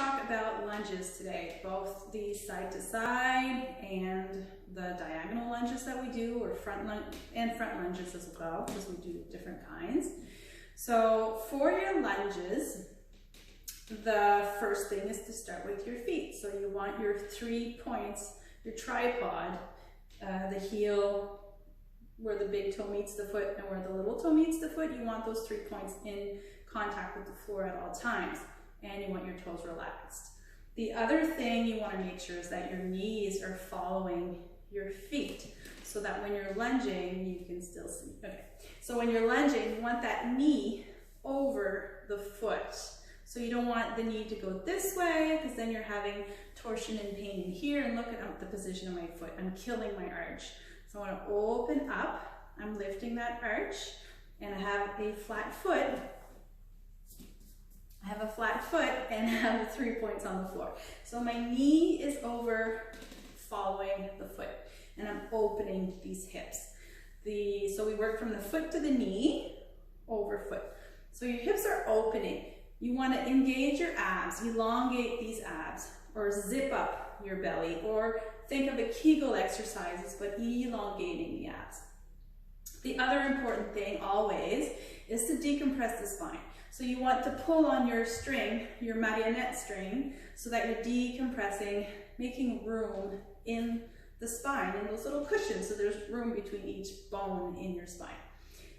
talk about lunges today, both the side to side and the diagonal lunges that we do, or front lunges as well, because we do different kinds. So for your lunges, the first thing is to start with your feet. So you want your 3 points, your tripod, the heel where the big toe meets the foot and where the little toe meets the foot. You want those 3 points in contact with the floor at all times, and you want your toes relaxed. The other thing you want to make sure is that your knees are following your feet, so that when you're lunging, you can still see. Okay, so when you're lunging, you want that knee over the foot. So you don't want the knee to go this way, because then you're having torsion and pain in here. And look at the position of my foot. I'm killing my arch. So I want to open up. I'm lifting that arch, and I have a flat foot. I have a flat foot and I have the 3 points on the floor. So my knee is over, following the foot, and I'm opening these hips. So we work from the foot to the knee, over foot. So your hips are opening. You want to engage your abs, elongate these abs, or zip up your belly, or think of a Kegel exercises, but elongating the abs. The other important thing always is to decompress the spine. So you want to pull on your string, your marionette string, so that you're decompressing, making room in the spine, in those little cushions, so there's room between each bone in your spine.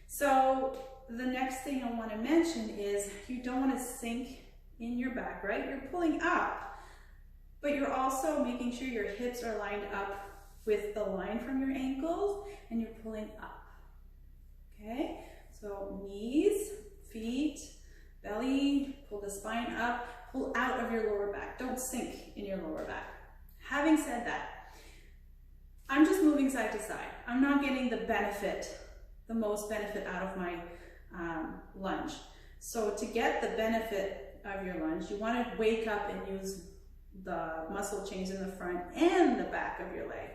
So the next thing I want to mention is you don't want to sink in your back, right? You're pulling up, but you're also making sure your hips are lined up with the line from your ankles, and you're pulling up. Okay, so knees, feet, belly, pull the spine up, pull out of your lower back. Don't sink in your lower back. Having said that, I'm just moving side to side. I'm not getting the benefit, the most benefit out of my lunge. So to get the benefit of your lunge, you want to wake up and use the muscle chains in the front and the back of your leg.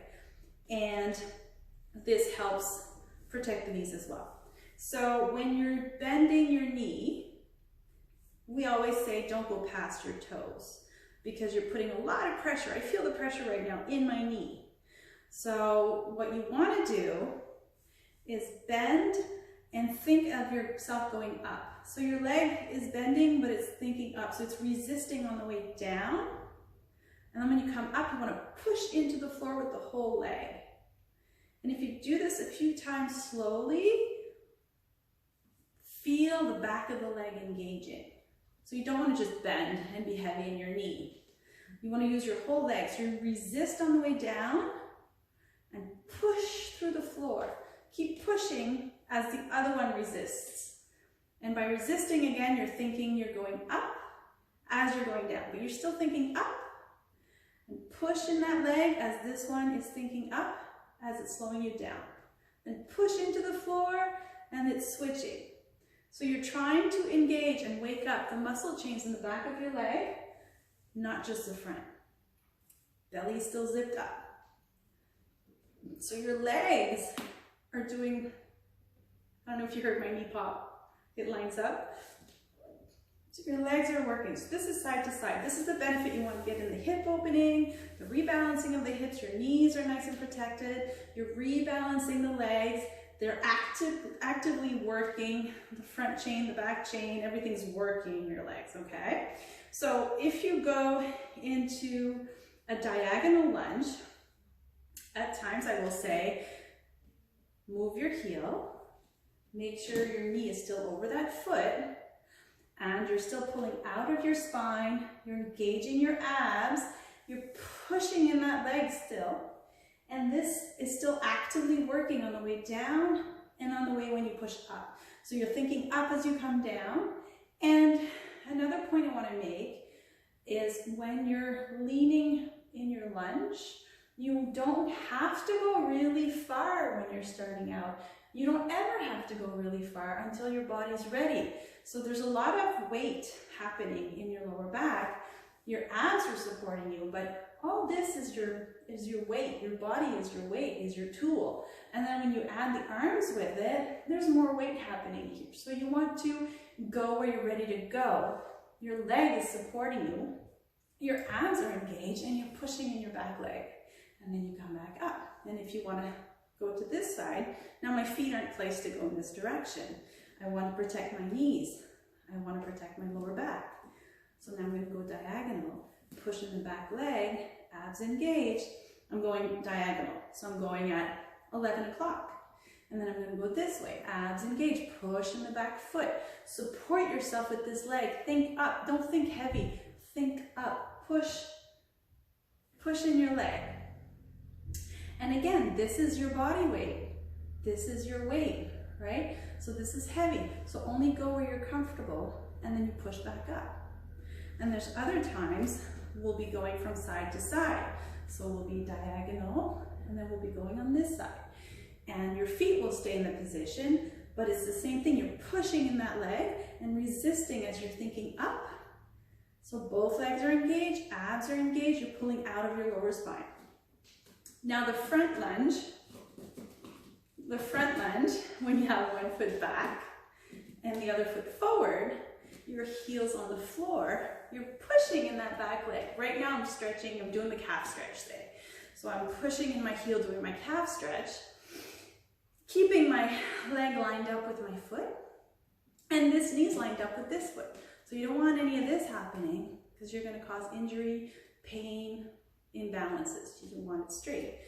And this helps protect the knees as well. So when you're bending your knee, we always say don't go past your toes, because you're putting a lot of pressure. I feel the pressure right now in my knee. So what you want to do is bend and think of yourself going up. So your leg is bending, but it's thinking up. So it's resisting on the way down. And then when you come up, you want to push into the floor with the whole leg. And if you do this a few times slowly, feel the back of the leg engaging. So you don't want to just bend and be heavy in your knee. You want to use your whole leg. So you resist on the way down and push through the floor. Keep pushing as the other one resists. And by resisting again, you're thinking you're going up as you're going down, but you're still thinking up. And push in that leg as this one is thinking up as it's slowing you down. Then push into the floor and it's switching. So you're trying to engage and wake up the muscle chains in the back of your leg, not just the front. Belly is still zipped up. So your legs are doing, I don't know if you heard my knee pop, it lines up. So your legs are working. So this is side to side. This is the benefit you want to get in the hip opening, the rebalancing of the hips. Your knees are nice and protected. You're rebalancing the legs. They're actively working. The front chain, the back chain, everything's working in your legs, okay? So if you go into a diagonal lunge, at times I will say, move your heel, make sure your knee is still over that foot, and you're still pulling out of your spine, you're engaging your abs, you're pushing in that leg still, and this is still actively working on the way down and on the way when you push up. So you're thinking up as you come down. And another point I want to make is when you're leaning in your lunge, you don't have to go really far when you're starting out. You don't ever have to go really far until your body's ready. So there's a lot of weight happening in your lower back. Your abs are supporting you, but all this is your weight. Your body is your weight, is your tool. And then when you add the arms with it, there's more weight happening here. So you want to go where you're ready to go. Your leg is supporting you, your abs are engaged and you're pushing in your back leg. And then you come back up. And if you want to go to this side, now my feet aren't placed to go in this direction. I want to protect my knees. I want to protect my lower back. So now I'm going to go diagonal, push in the back leg, abs engaged. I'm going diagonal. So I'm going at 11 o'clock. And then I'm going to go this way, abs engaged, push in the back foot. Support yourself with this leg. Think up. Don't think heavy. Think up. Push in your leg. And again, this is your body weight. This is your weight, right? So this is heavy. So only go where you're comfortable and then you push back up. And there's other times we'll be going from side to side. So we'll be diagonal and then we'll be going on this side. And your feet will stay in the position, but it's the same thing. You're pushing in that leg and resisting as you're thinking up. So both legs are engaged, abs are engaged, you're pulling out of your lower spine. Now the front lunge, when you have one foot back and the other foot forward, your heels on the floor, you're pushing in that back leg. Right now I'm stretching, I'm doing the calf stretch today. So I'm pushing in my heel, doing my calf stretch, keeping my leg lined up with my foot, and this knee's lined up with this foot. So you don't want any of this happening because you're going to cause injury, pain, imbalances. You don't want it straight.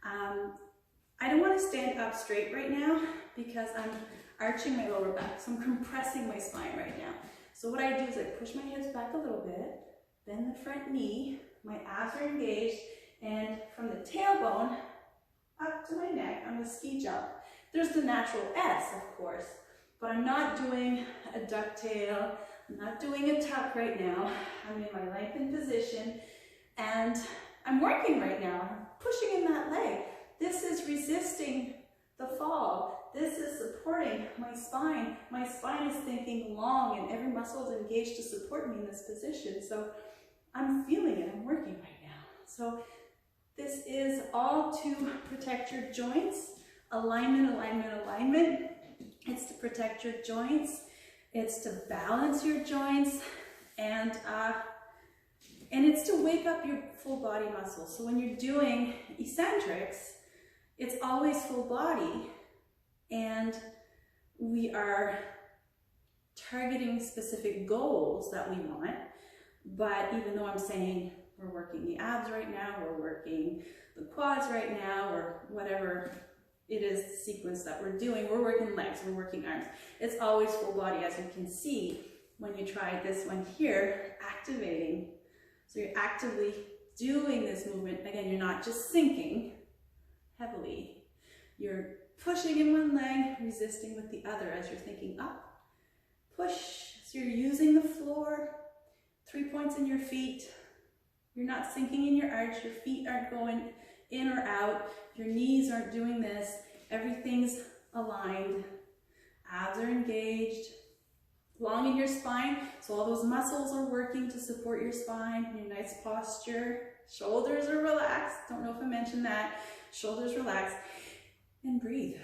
I don't want to stand up straight right now because I'm arching my lower back. So I'm compressing my spine right now. So what I do is I push my hips back a little bit, bend the front knee, my abs are engaged, and from the tailbone up to my neck, I'm going to ski jump. There's the natural S, of course, but I'm not doing a ducktail. I'm not doing a tuck right now. I'm in my lengthened position and I'm working right now. I'm pushing in that leg. This is resisting the fall. This is supporting my spine. My spine is thinking long and every muscle is engaged to support me in this position. So I'm feeling it. I'm working right now. So this is all to protect your joints. Alignment, alignment, alignment. It's to protect your joints. It's to balance your joints, and it's to wake up your full body muscles. So when you're doing eccentrics, it's always full body, and we are targeting specific goals that we want. But even though I'm saying we're working the abs right now, we're working the quads right now, or whatever it is the sequence that we're doing, we're working legs, we're working arms. It's always full body, as you can see when you try this one here, activating. So you're actively doing this movement. Again, you're not just sinking heavily. You're pushing in one leg, resisting with the other as you're thinking up. Push, so you're using the floor, 3 points in your feet. You're not sinking in your arch, your feet aren't going in or out, your knees aren't doing this, everything's aligned, abs are engaged, long in your spine, so all those muscles are working to support your spine, your nice posture, shoulders are relaxed, don't know if I mentioned that, shoulders relaxed, and breathe.